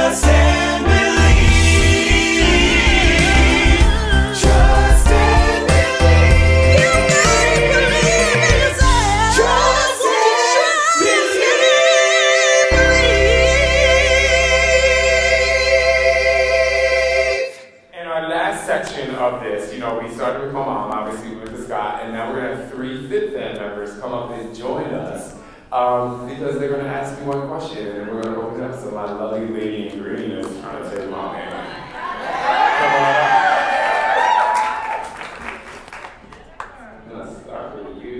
Trust and believe. Trust and believe. You gotta believe in yourself. Trust and believe. In our last section of this, you know, we started with my mom, obviously with Scott, and now we're gonna have 3 Fit Fan members come up and join us because they're gonna ask me one question, and we're gonna open up to my lovely lady in green that's trying to take my hand. Come on up. I'm gonna start with you.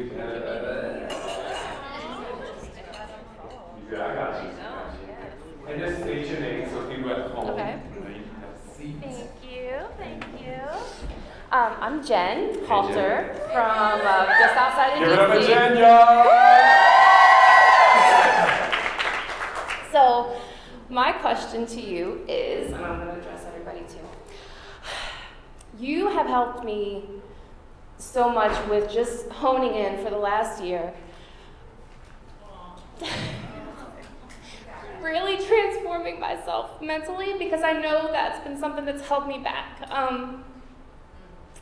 Yeah, I got you. And just state your name so people at home. Okay. You can have a seat. Thank you, thank you. I'm Jen Halter from just outside of Give it up for DC. Jen, y'all! So, my question to you is, and I'm going to address everybody too. You have helped me so much with just honing in for the last year. Really transforming myself mentally, because I know that's been something that's held me back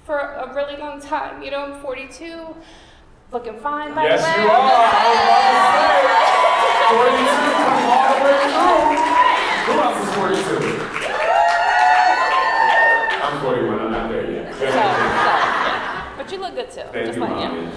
for a really long time. You know, I'm 42, looking fine by the way. Yes, you are. I was about to say, 42, come all the way through. Who else is 42? I'm 41, I'm not there yet. But you look good too. Thank just you, like Mommy.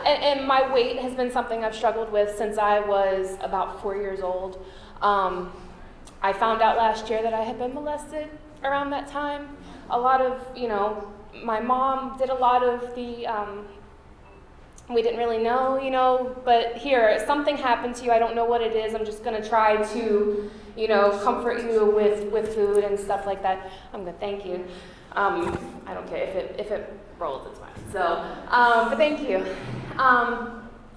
And my weight has been something I've struggled with since I was about 4 years old. I found out last year that I had been molested around that time. A lot of, you know, my mom did a lot of the, we didn't really know, you know, but here, something happened to you, I don't know what it is, I'm just gonna try to, you know, comfort you with food and stuff like that. I'm good, thank you. I don't care if it rolls, it's fine. So, but thank you.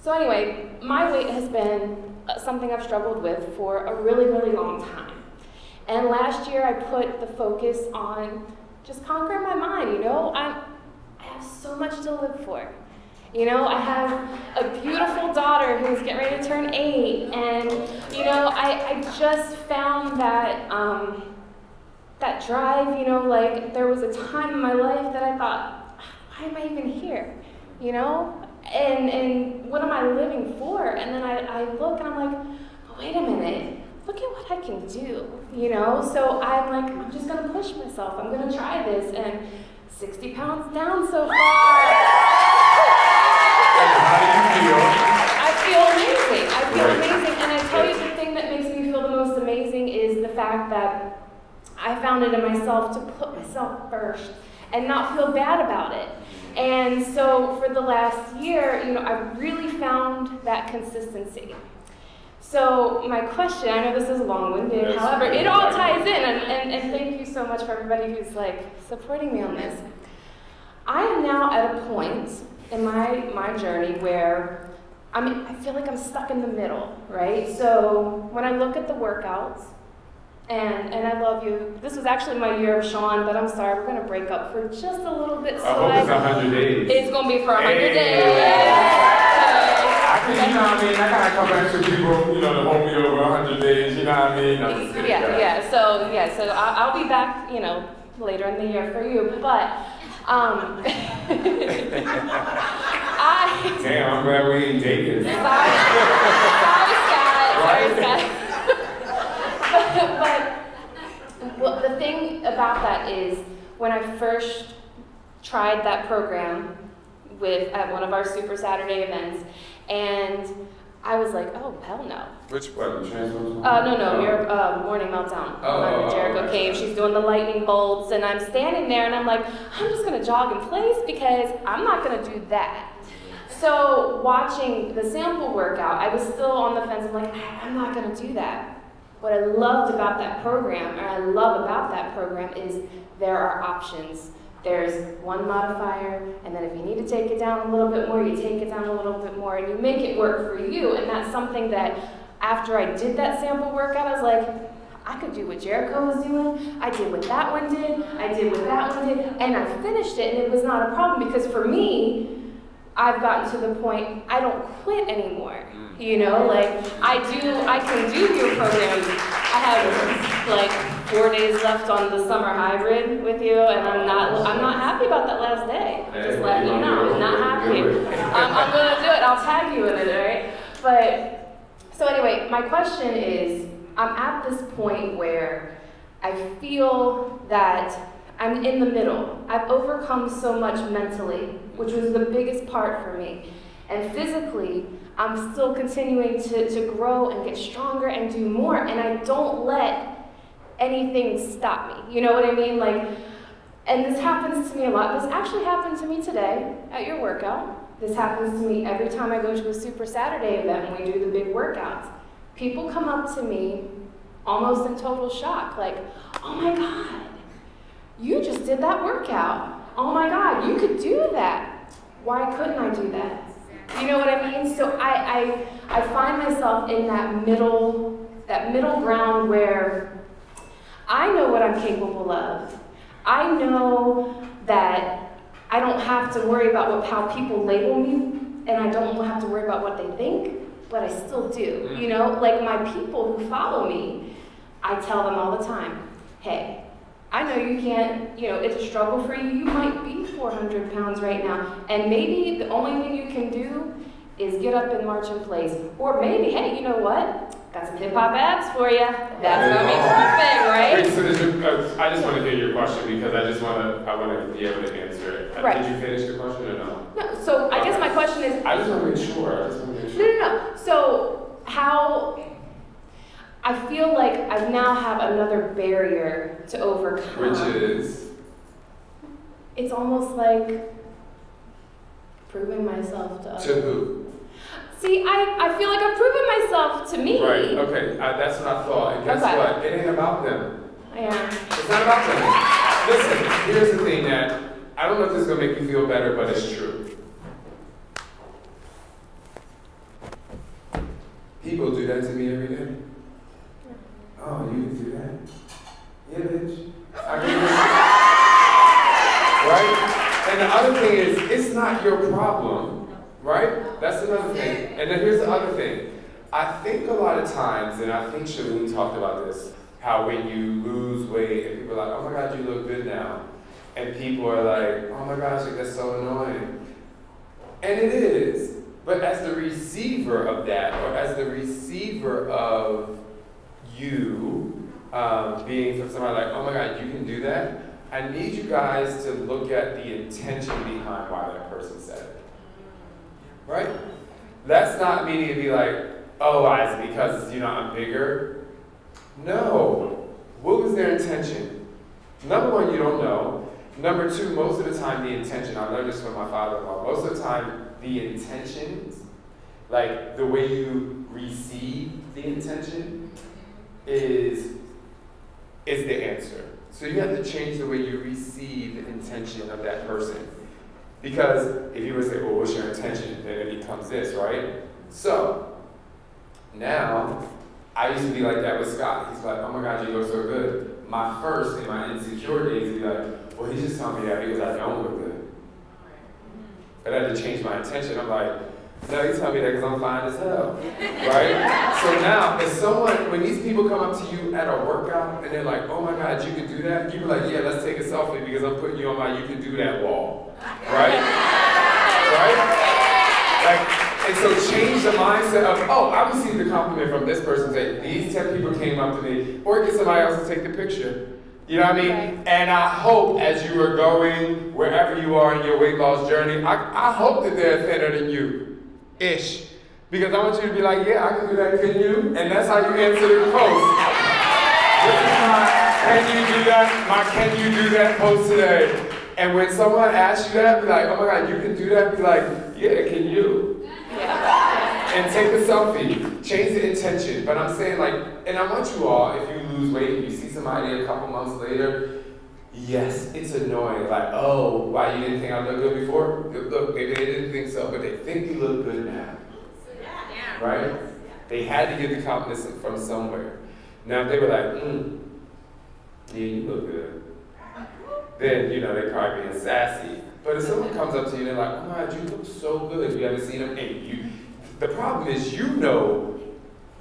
So anyway, my weight has been something I've struggled with for a really, really long time. And last year I put the focus on just conquering my mind, you know? I have so much to live for. You know, I have a beautiful daughter who's getting ready to turn 8, and, you know, I just found that, that drive, you know, like, there was a time in my life that I thought, why am I even here, you know? And what am I living for? And then I look and I'm like, oh, wait a minute, look at what I can do, you know? So I'm like, I'm just gonna push myself, I'm gonna try this, and 60 pounds down so far. And how do you feel? I feel amazing, and I tell you, the thing that makes me feel the most amazing is the fact that I found it in myself to put myself first and not feel bad about it. And so for the last year, you know, I really found that consistency. So my question, I know this is long-winded, Yes. however, it all ties in, and thank you so much for everybody who's like supporting me on this. I am now at a point in my journey where I feel like I'm stuck in the middle, right? So when I look at the workouts, and I love you. This was actually my year of Shaun, but I'm sorry, we're gonna break up for just a little bit. So I hope it's 100 days. It's gonna be for 100 days. I can, you know what I mean? I gotta come back to people, you know, to hold me over 100 days, you know what I mean? I'm just kidding, guys. So I'll be back, you know, later in the year for you, but Damn, I'm glad we ain't dating. Sorry, Scott. But the thing about that is, when I first tried that program at one of our Super Saturday events, and I was like, oh, hell no. Which one? The Transformers? No, your Morning Meltdown on the Jericho Cave. She's doing the lightning bolts, and I'm standing there, and I'm like, I'm just gonna jog in place because I'm not gonna do that. So watching the sample workout, I was still on the fence. I'm like, I'm not gonna do that. What I loved about that program, or I love about that program, is there are options. There's one modifier, and then if you need to take it down a little bit more, you take it down a little bit more, and you make it work for you. And that's something that, after I did that sample workout, I was like, I could do what Jericho was doing, I did what that one did, I did what that one did, and I finished it, and it was not a problem, because for me, I've gotten to the point, I don't quit anymore. You know, like I can do your program. I have like 4 days left on the summer hybrid with you, and I'm not happy about that last day. Just letting you know, I'm not happy. I'm gonna do it. I'll tag you in it, right? But so anyway, my question is, I'm at this point where I feel that I'm in the middle. I've overcome so much mentally, which was the biggest part for me. And physically, I'm still continuing to grow and get stronger and do more. And I don't let anything stop me. You know what I mean? Like, and this happens to me a lot. This actually happened to me today at your workout. This happens to me every time I go to a Super Saturday event when we do the big workouts. People come up to me almost in total shock, like, oh my God, you just did that workout. Oh my God, you could do that. Why couldn't I do that? You know what I mean? So I find myself in that middle ground where I know what I'm capable of. I know that I don't have to worry about how people label me, and I don't have to worry about what they think, but I still do. You know, like my people who follow me, I tell them all the time, hey, I know you can't, you know, it's a struggle for you. You might be 400 pounds right now, and maybe the only thing you can do is get up and march in place. Or maybe, hey, you know what? Got some hip-hop abs for you. That's gonna be perfect, right? Wait, so I just want to hear your question because I want to be able to answer it. Right. Did you finish the question or no? No, so I guess my question is... I just want to make sure. No. So how... I feel like I now have another barrier to overcome. Which is? It's almost like proving myself to others. To who? See, I feel like I've proven myself to me. Right, okay, that's what I thought. And guess what? It ain't about them. Yeah. It's not about them. Listen, here's the thing that, I don't know if this is going to make you feel better, but it's true. People do that to me every day. Oh, you can do that? Yeah, bitch. I can do that. Right? And the other thing is, it's not your problem. Right? That's another thing. And then here's the other thing. I think a lot of times, and I think Shaun talked about this, how when you lose weight and people are like, oh my God, you look good now. And people are like, oh my gosh, like, that's so annoying. And it is. But as the receiver of that, or as the receiver of you being from somebody like, oh my God, you can do that, I need you guys to look at the intention behind why that person said it. Right? That's not meaning to be like, oh, it's because, you know, I'm bigger. No. What was their intention? Number one, you don't know. Number two, most of the time the intention, I learned this from my father-in-law, most of the time the intentions, like the way you receive the intention is the answer. So you have to change the way you receive the intention of that person. Because if you were to say, well, what's your intention? Then it becomes this, right? So, now, I used to be like that with Scott. He's like, oh my God, you look so good. My first, in my insecure days, he'd be like, well, he's just telling me that because I don't look good. But I had to change my intention. I'm like, no, he's telling me that because I'm fine as hell, right? So now, if someone, when these people come up to you at a workout and they're like, oh my God, you can do that? You be like, yeah, let's take a selfie because I'm putting you on my you can do that wall, right? Right? Like, and so change the mindset of, oh, I received a compliment from this person, say, these 10 people came up to me, or get somebody else to take the picture. You know what I mean? Right. And I hope as you are going, wherever you are in your weight loss journey, I hope that they're thinner than you-ish. Because I want you to be like, yeah, I can do that, can you? And that's how you answer the post. This is my, can you do that? My can you do that post today. And when someone asks you that, be like, oh my God, you can do that? Be like, yeah, can you? Yeah. And take a selfie. Change the intention. But I'm saying like, and I want you all, if you lose weight, you see somebody a couple months later, yes, it's annoying. Like, oh, why you didn't think I looked good before? Look, maybe they didn't think so, but they think you look good now. Right? They had to get the compliment from somewhere. Now if they were like, yeah, you look good. Then, you know, they're probably being sassy. But if someone comes up to you and they're like, oh my God, you look so good. You haven't seen them, and The problem is you know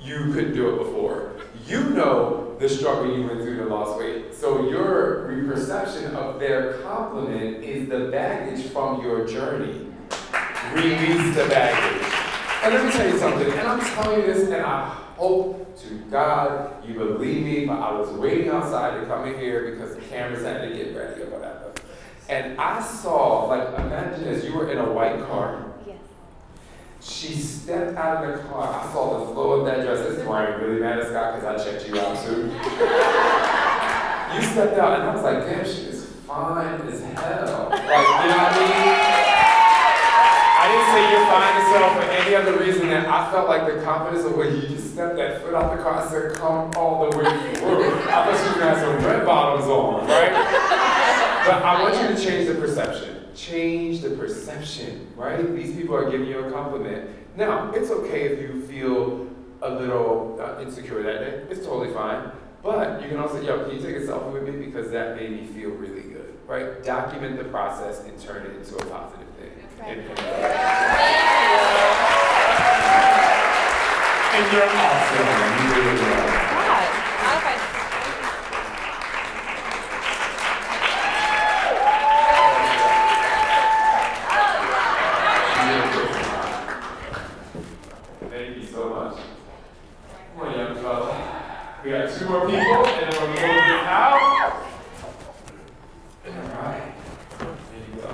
you couldn't do it before. You know the struggle you went through to lose weight. So your perception of their compliment is the baggage from your journey. Release the baggage. And let me tell you something, and I'm telling you this, and I hope to God you believe me, but I was waiting outside to come in here because the cameras had to get ready or whatever. And I saw, like, imagine as you were in a white car. Yes. She stepped out of the car. I saw the flow of that dress. This is why I'm really mad at Scott, because I checked you out too. You stepped out, and I was like, damn, she is fine as hell. Like, you know what I mean? I didn't say you're fine as hell for any other reason than I felt like the confidence of when you just stepped that foot out the car. I said, come all the way through. I thought she was going to have some red bottoms on, right? But I want you to change the perception. Change the perception, right? These people are giving you a compliment. Now, it's okay if you feel a little insecure that day. It's totally fine. But you can also, yo, can you take a selfie with me? Because that made me feel really good, right? Document the process and turn it into a positive thing. Right. And you're awesome. You really are. Thank you so much. Come on, young fella. We got 2 more people, and then we're going to get out. All right. There you go.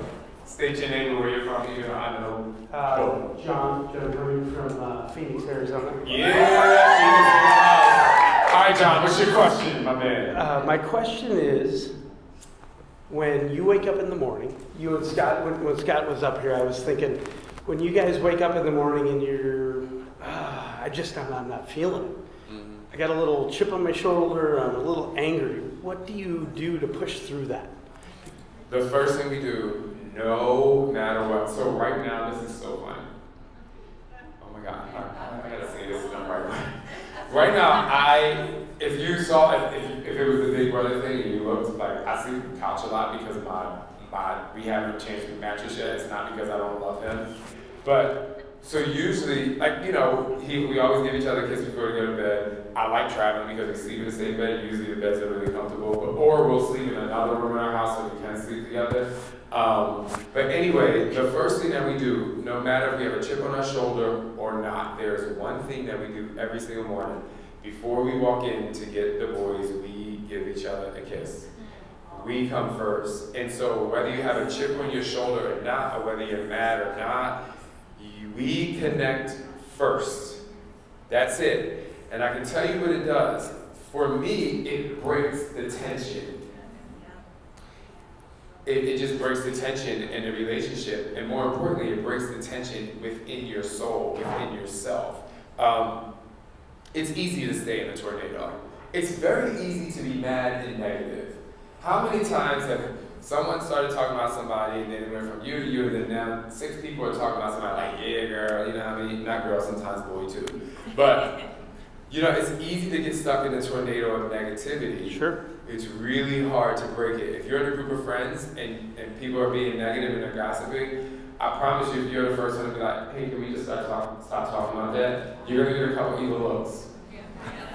State your name and where you're from, even though I know. John coming from Phoenix, Arizona. Yeah, Phoenix. All right, John, what's your question, my man? My question is, when you wake up in the morning, you and Scott, when Scott was up here, I was thinking, when you guys wake up in the morning and you're, I'm not feeling it. I got a little chip on my shoulder, I'm a little angry. What do you do to push through that? The first thing we do, no matter what. So right now, this is so funny. Oh my God, I gotta say this in the right way. Right now, if you saw, if it was the Big Brother thing and you looked, like, I sleep on the couch a lot because we haven't changed the mattress yet. It's not because I don't love him. But, so usually, like, you know, we always give each other a kiss before we go to bed. I like traveling because we sleep in the same bed. Usually the beds are really comfortable. Or we'll sleep in another room in our house so we can sleep together. But anyway, the first thing that we do, no matter if we have a chip on our shoulder or not, there's one thing that we do every single morning. Before we walk in to get the boys, we give each other a kiss. We come first. And so whether you have a chip on your shoulder or not, or whether you're mad or not, we connect first. That's it. And I can tell you what it does. For me, it breaks the tension. It just breaks the tension in the relationship. And more importantly, it breaks the tension within your soul, within yourself. It's easy to stay in a tornado. It's very easy to be mad and negative. How many times have someone started talking about somebody and then it went from you to you, and then now 6 people are talking about somebody like, yeah, girl, you know what I mean? Not girl, sometimes boy too. But, you know, it's easy to get stuck in a tornado of negativity. Sure. It's really hard to break it. If you're in a group of friends and people are being negative and they're gossiping, I promise you, if you're the first one to be like, hey, can we just stop talking about that? You're going to get a couple evil looks.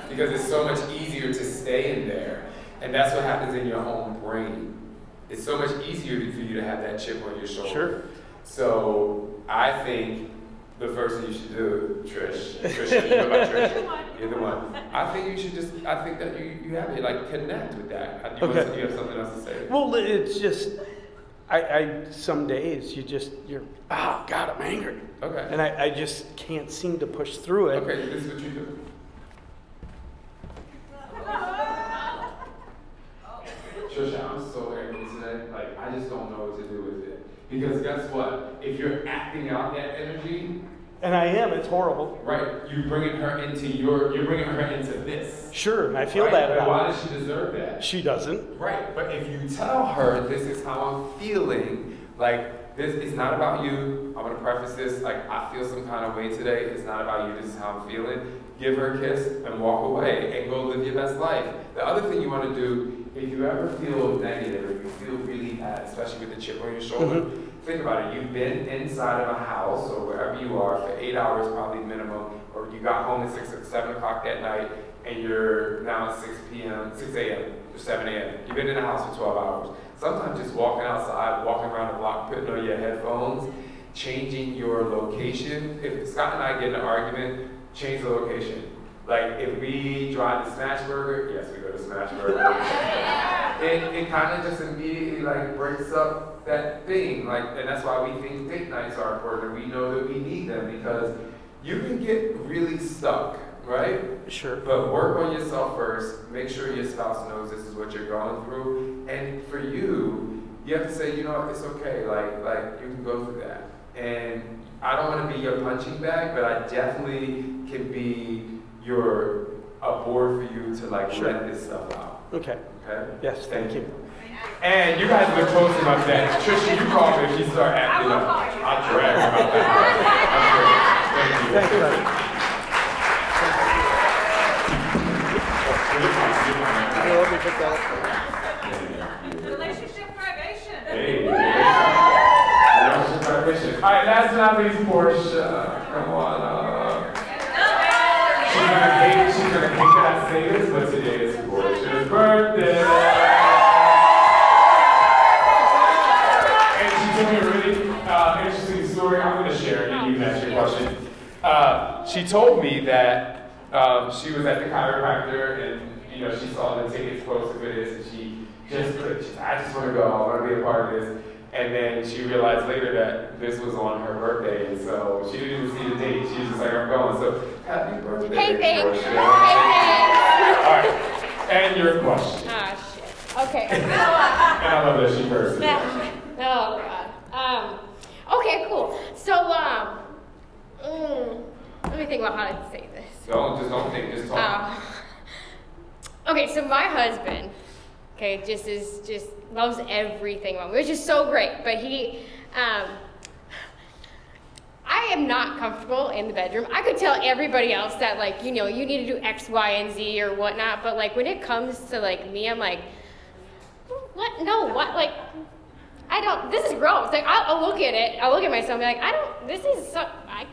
Because it's so much easier to stay in there. And that's what happens in your own brain. It's so much easier for you to have that chip on your shoulder. Sure. So I think the first thing you should do, Trish, you know about Trish? You're the one. I think you should just, I think that you have to like connect with that. You have something else to say? Well, it's just, some days you're, oh God, I'm angry. Okay. And I just can't seem to push through it. Okay, this is what you do. Trisha, I'm so angry today. Like, I just don't know what to do with it. Because guess what? If you're acting out that energy, and I am, it's horrible. right, you're bringing her into this. Sure, and I feel right? bad But about why it. does she deserve that? She doesn't. Right, but if you tell her this is how I'm feeling, like, this is not about you. I'm gonna preface this, like, I feel some kind of way today. It's not about you, this is how I'm feeling. Give her a kiss and walk away and go live your best life. The other thing you wanna do, if you ever feel negative or you feel really bad, especially with the chip on your shoulder, think about it, you've been inside of a house or wherever you are for 8 hours probably minimum, or you got home at 6 or 7 o'clock that night and you're now at 6 a.m. or 7 a.m. You've been in the house for 12 hours. Sometimes just walking outside, walking around the block, putting on your headphones, changing your location. If Scott and I get in an argument, change the location. Like if we drive to Smashburger, yes, we go to Smashburger. it kind of just immediately like breaks up that thing. Like, and that's why we think date nights are important. We know that we need them because you can get really stuck, right? Sure. But work on yourself first. Make sure your spouse knows this is what you're going through. And for you, you have to say, you know what, it's okay. Like you can go through that. And I don't want to be your punching bag, but I definitely can be a board for you to like let this stuff out. Okay. Okay? Yes, thank you. And you guys live close enough that Trisha, you call me if you start acting up. I'll drag about that. Thank you. Thank you, buddy. Let me pick that up. Relationship privation. Hey. Relationship privation. All right, last but not least, Portia. Come on. She's gonna hate that I say this, but today is Portia's birthday. And she told me a really interesting story. I'm gonna share it and you can ask your question. She told me that she was at the chiropractor and she saw the tickets posted for this and she just clicked. She said, I just want to go. I want to be a part of this. And then she realized later that this was on her birthday, and so she didn't even see the date. She was just like, I'm going. So happy birthday. Hey, thanks. Portia. Hey, All right. And your question. Ah, shit. Okay. And I love that she cursed. Oh, God. Okay, cool. So, let me think about how to say this. Don't think, just talk. Okay, so my husband, just loves everything about me, which is so great. But he, I am not comfortable in the bedroom. I could tell everybody else that, like, you need to do X, Y, and Z or whatnot. But like when it comes to like me, I'm like, what? No, what? Like, I don't. This is gross. Like I'll look at it. I'll look at myself and be like, I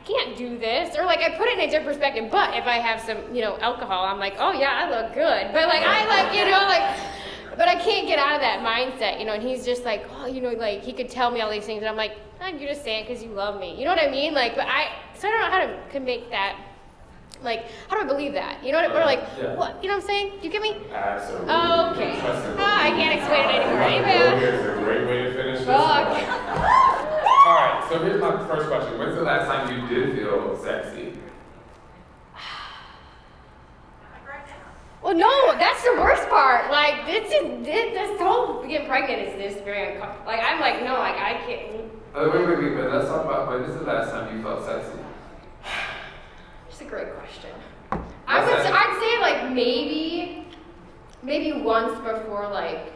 can't do this. Or like I put it in a different perspective. But if I have some, alcohol, I'm like, oh yeah, I look good. But like but I can't get out of that mindset, and he's just like, oh, like he could tell me all these things, and I'm like, oh, you're just saying because you love me. You know what I mean? Like, so I don't know how to make that, like, how do I believe that? You know what? Or like, yeah. What? You know what I'm saying? You get me? Absolutely. Oh, okay. I can't explain it anymore. Amen. Here's a great way to finish this. Okay. All right, so here's my first question. When's the last time you did feel sexy? Well, no, that's the worst part. Like, this whole getting pregnant is this very uncomfortable. Like, I'm like, no, like, I can't. Wait, but let's talk about when is the last time you felt sexy? That's a great question. I'd say, like, maybe once before, like,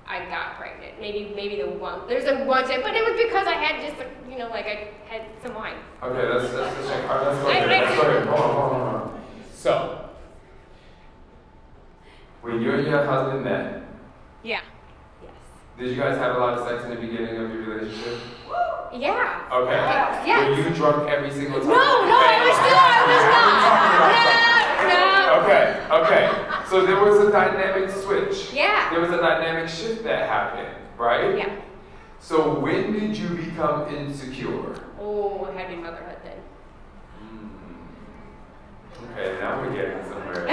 I got pregnant. Maybe the one. There's a one time, but it was because I had just, like, I had some wine. Okay, let's check. All right, let's go ahead. Hold on. So, when you and your husband met, Yeah. Yes. did you guys have a lot of sex in the beginning of your relationship? Yeah. Okay. Yes. Were you drunk every single time? No, I was not. No. Okay. So there was a dynamic switch. Yeah. There was a dynamic shift that happened, right? Yeah. So when did you become insecure? Oh, I had to be motherhood then. Okay, now we're getting somewhere.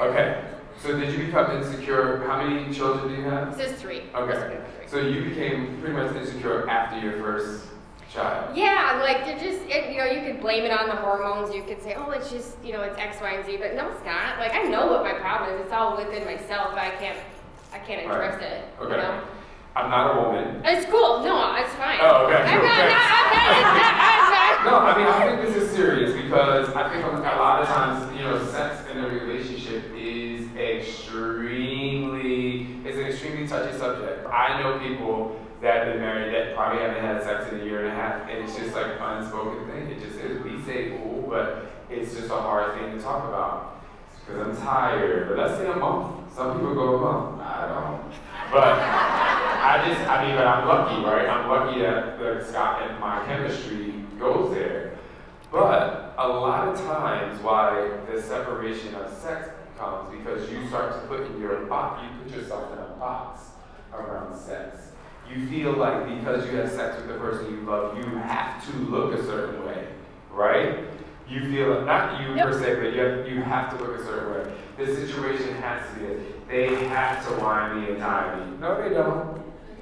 Okay. So did you become insecure? How many children do you have? This is 3. Okay. So you became pretty much insecure after your first child. Yeah, like you could blame it on the hormones. You could say, oh, it's just, it's X, Y, and Z. But no, it's not. Like I know what my problem is. It's all within myself. But I can't address it. Okay. I'm not a woman. It's cool. No, it's fine. Oh, okay. I'm not. No, I mean, I think this is serious because I think a lot of times, sex in a relationship is an extremely touchy subject. I know people that have been married that probably haven't had sex in a year and a half, and it's just like an unspoken thing. It just is. We say ooh, but it's just a hard thing to talk about because I'm tired. But let's say a month. Some people go a month. I don't. But but I'm lucky, right? I'm lucky that Scott and my chemistry goes there. But a lot of times why the separation of sex comes because you start to put in your box, you put yourself in a box around sex. You feel like because you have sex with the person you love, you have to look a certain way, right? You feel, not you per se, but you have to look a certain way. The situation has to be this. They have to wine me and dine me. No, they don't.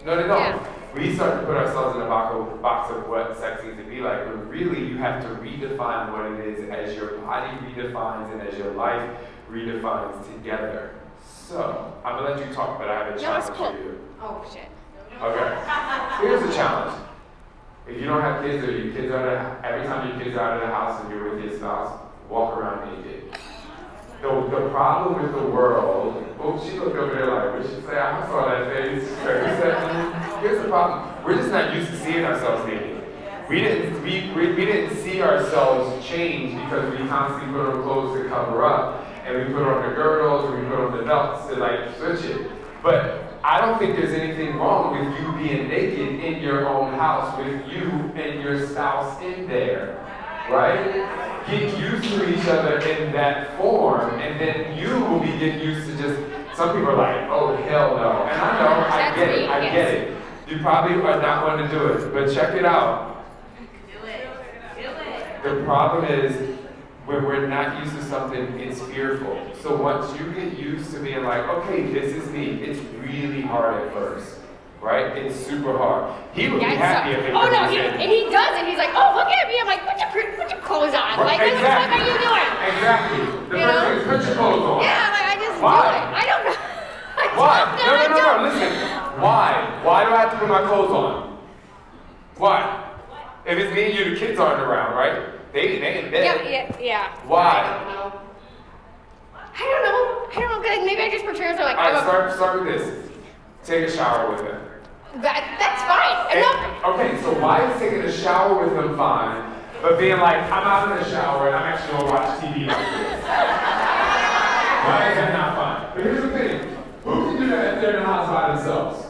No, they don't. Yeah. We start to put ourselves in a box of what sex needs to be like, but really you have to redefine what it is as your body redefines and as your life redefines together. So, I'm going to let you talk, but I have a challenge for you. Oh, shit. Okay. Here's the challenge. If you don't have kids or your kids are every time your kids are out of the house and you're with your spouse, walk around naked. The problem with the world, she looked over there like, what should say? I saw that face. Here's the problem. We're just not used to seeing ourselves naked. We didn't see ourselves change because we constantly put on clothes to cover up. And we put on the girdles, and we put on the belts to like switch it. But I don't think there's anything wrong with you being naked in your own house with you and your spouse in there, right? Get used to each other in that form, and then you will be getting used to just, some people are like, oh, hell no. And I know, I get it. You probably are not going to do it, but check it out. Do it. The problem is, when we're not used to something, it's fearful. So once you get used to being like, okay, this is me, it's really hard at first, right? It's super hard. He would be happy if it was and he does, and he's like, oh, look at me. I'm like, put your clothes on. Like, what the fuck are you doing? Exactly. The first thing is put your clothes on. Yeah, like, I just Why? do it. I don't know. Why? No, listen. Why? Why do I have to put my clothes on? Why? If it's me and you, the kids aren't around, right? They in bed. Yeah. Why? I don't know. Cause maybe I just portray myself like. All right, start with this. Take a shower with them. That's fine. Okay, so why is taking a shower with them fine, but being like, I'm out in the shower and I'm actually gonna watch TV like this? Why is that not fine? But here's the thing: who can do that if they're in the house by themselves?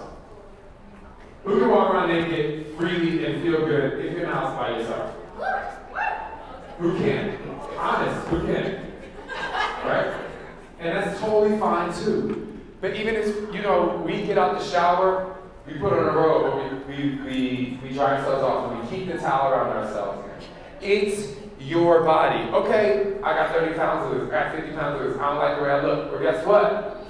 Who can walk around naked freely and feel good if you're in the house by yourself? Who can? Honest, who can? Right? And that's totally fine too. But even if, we get out the shower, we put on a robe, or we dry ourselves off, and we keep the towel around ourselves. It's your body. Okay, I got 30 pounds of this, I got 50 pounds of this, I don't like the way I look. But guess what?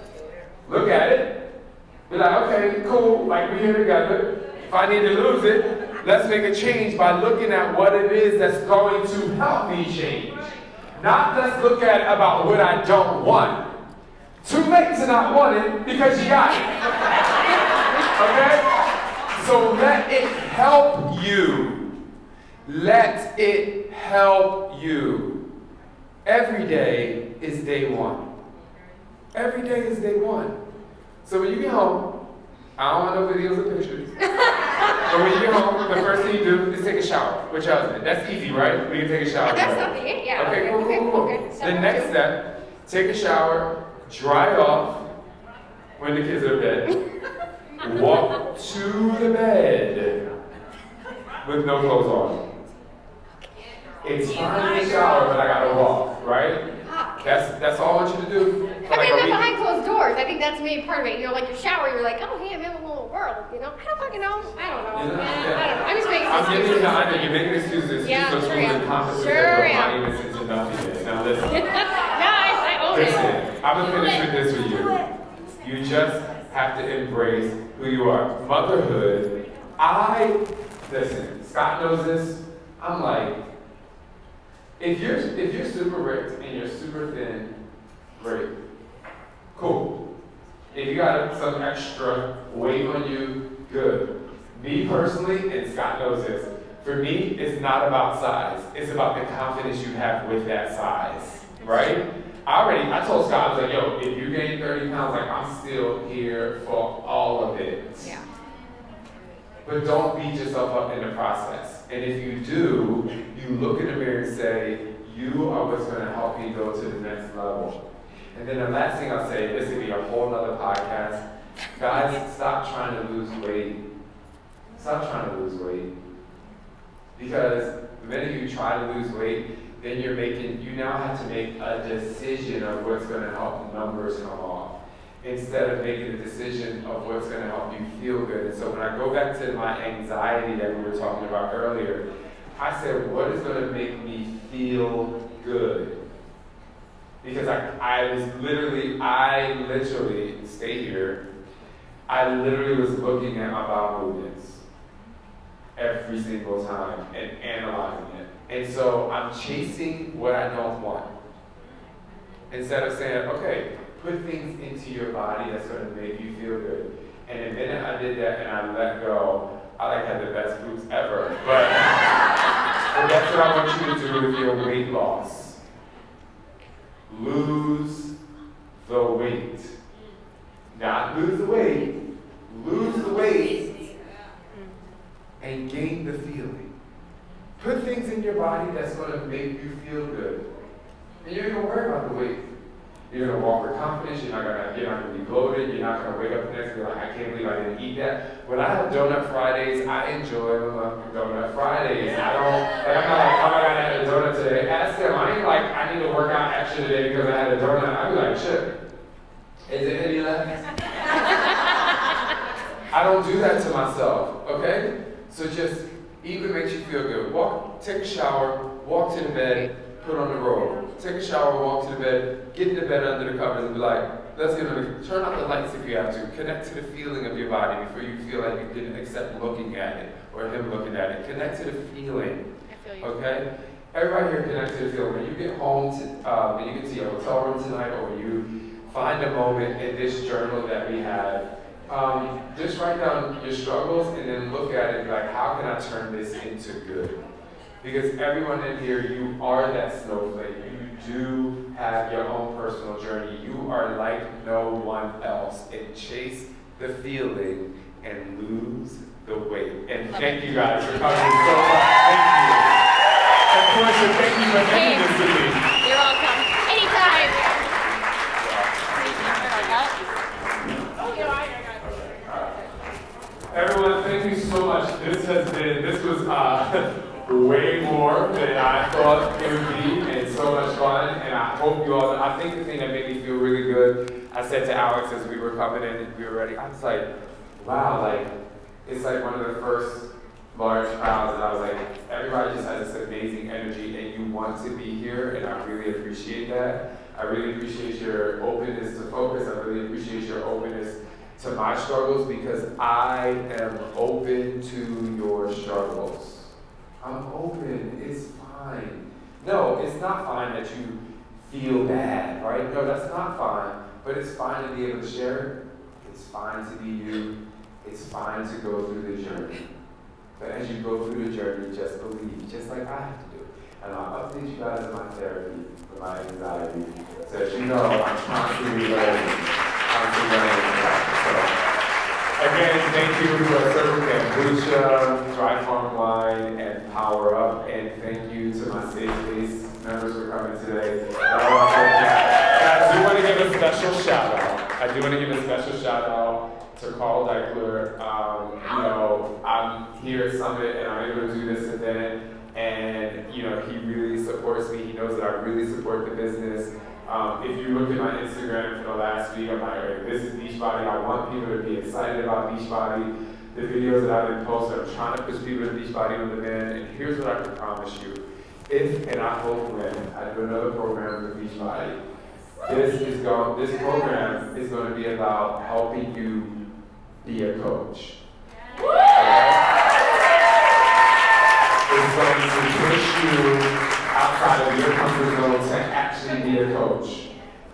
Look at it. Be like, okay, cool, like we're here together. If I need to lose it, let's make a change by looking at what it is that's going to help me change. Not let's look at about what I don't want. Too late to not want it because you got it. Okay? So let it help you. Let it help you. Every day is day one. Every day is day one. So when you get home, I don't want no videos or pictures. But when you get home, the first thing you do is take a shower with your husband. That's easy, right? We can take a shower. That's not it, yeah. Okay, cool. The next step, take a shower, dry off when the kids are in bed, walk to the bed with no clothes on. It's fine in the shower, but I gotta walk, right? That's all I want you to do. I'm behind closed doors. I think that's maybe part of it. Like your shower, you're like, oh, hey, I'm in a little world. I don't fucking know. I don't know. I'm just making excuses. I'm giving you the idea. You're making excuses. Yeah, so sure am. Sure am. Not even since you're not here. Now listen. I own it. Listen, I'm gonna finish with this with you. You just have to embrace who you are. Motherhood. Listen. Scott knows this. I'm like, if you're super ripped and you're super thin, great. Cool. If you got some extra weight on you, good. Me personally, and Scott knows this, for me, it's not about size. It's about the confidence you have with that size, right? I told Scott, I was like, yo, if you gain 30 pounds, like, I'm still here for all of it. Yeah. But don't beat yourself up in the process. And if you do, you look in the mirror and say, you are what's going to help me go to the next level. And then the last thing I'll say, this could be a whole nother podcast, Guys, stop trying to lose weight. Stop trying to lose weight. Because the minute you try to lose weight, then you now have to make a decision of what's going to help numbers come off, instead of making a decision of what's going to help you feel good. And so when I go back to my anxiety that we were talking about earlier, I said, what is going to make me feel good? Because I literally, stay here, I literally was looking at my bowel movements every single time and analyzing it. And so I'm chasing what I don't want. Instead of saying, okay, put things into your body that's going to make you feel good. And the minute I did that and I let go, I had the best boobs ever. But that's what I want you to do with your weight loss. Lose the weight. Not lose the weight. Lose the weight and gain the feeling. Put things in your body that's going to make you feel good. And you're going to worry about the weight. You're going to walk with confidence. You're not going to be bloated. You're not going to wake up the next day like, I can't believe I didn't eat that. When I have donut Fridays, I enjoy donut Fridays. I'm not like, oh my God, I had a donut today. Ask them. I ain't like, I need to work out extra today because I had a donut. I'd be like, shit. Is it any left? I don't do that to myself, okay? So just eat what makes you feel good. Take a shower, walk to the bed, put on the robe. Take a shower, walk to the bed, get in the bed under the covers and be like, let's get on the, turn out the lights if you have to. Connect to the feeling of your body before you feel like you didn't accept looking at it or him looking at it. Connect to the feeling, okay? Everybody here connect to the feeling. When you get home, when you get to your hotel room tonight or when you find a moment in this journal that we have, just write down your struggles and then look at it like, how can I turn this into good? Because everyone in here, you are that snowflake. You do have your own personal journey. You are like no one else. And chase the feeling and lose the weight. And thank you guys for coming so much. Thank you. Of course, and thank you for making this to me. You're welcome. Anytime. Everyone, thank you so much. This was way more than I thought it would be, and so much fun. And I hope you all, I think the thing that made me feel really good, I said to Alex as we were coming in and we were ready, I was like, wow, like, it's like one of the first large crowds, and I was like, everybody just has this amazing energy, and you want to be here, and I really appreciate that. I really appreciate your openness to focus. I really appreciate your openness to my struggles, because I am open to your struggles. I'm open, it's fine. No, it's not fine that you feel bad, right? No, that's not fine, but it's fine to be able to share it. It's fine to be you. It's fine to go through the journey. But as you go through the journey, just believe, just like I have to do. And I'll update you guys on my therapy for my anxiety. So as you know, I'm constantly learning. Again, thank you to Circle Kombucha, Dry Farm Wine, and Power Up, and thank you to my SafeSpace members for coming today. I do want to give a special shout out. To Carl Deichler. You know, I'm here at Summit, and I'm able to do this event, and you know, he really supports me. He knows that I really support the business. If you look at my Instagram for the last week, I'm like, hey, this is Beachbody. I want people to be excited about Beachbody. The videos that I've been posting, I'm trying to push people to Beachbody on demand. And here's what I can promise you. If, and I hope when, I do another program with Beachbody, this program is going to be about helping you be a coach. It's going to push you outside of your comfort zone to actually be a coach.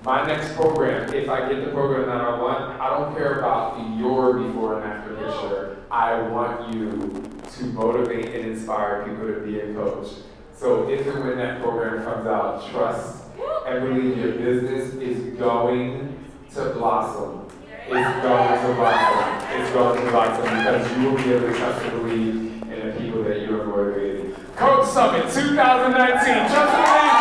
My next program, if I get the program that I want, I don't care about your before and after picture. I want you to motivate and inspire people to be a coach. So if and when that program comes out, trust and believe your business is going to blossom. It's going to blossom. It's going to blossom because you will be able to trust and believe in the people that you are motivating. Coach Summit 2019. Trust and believe.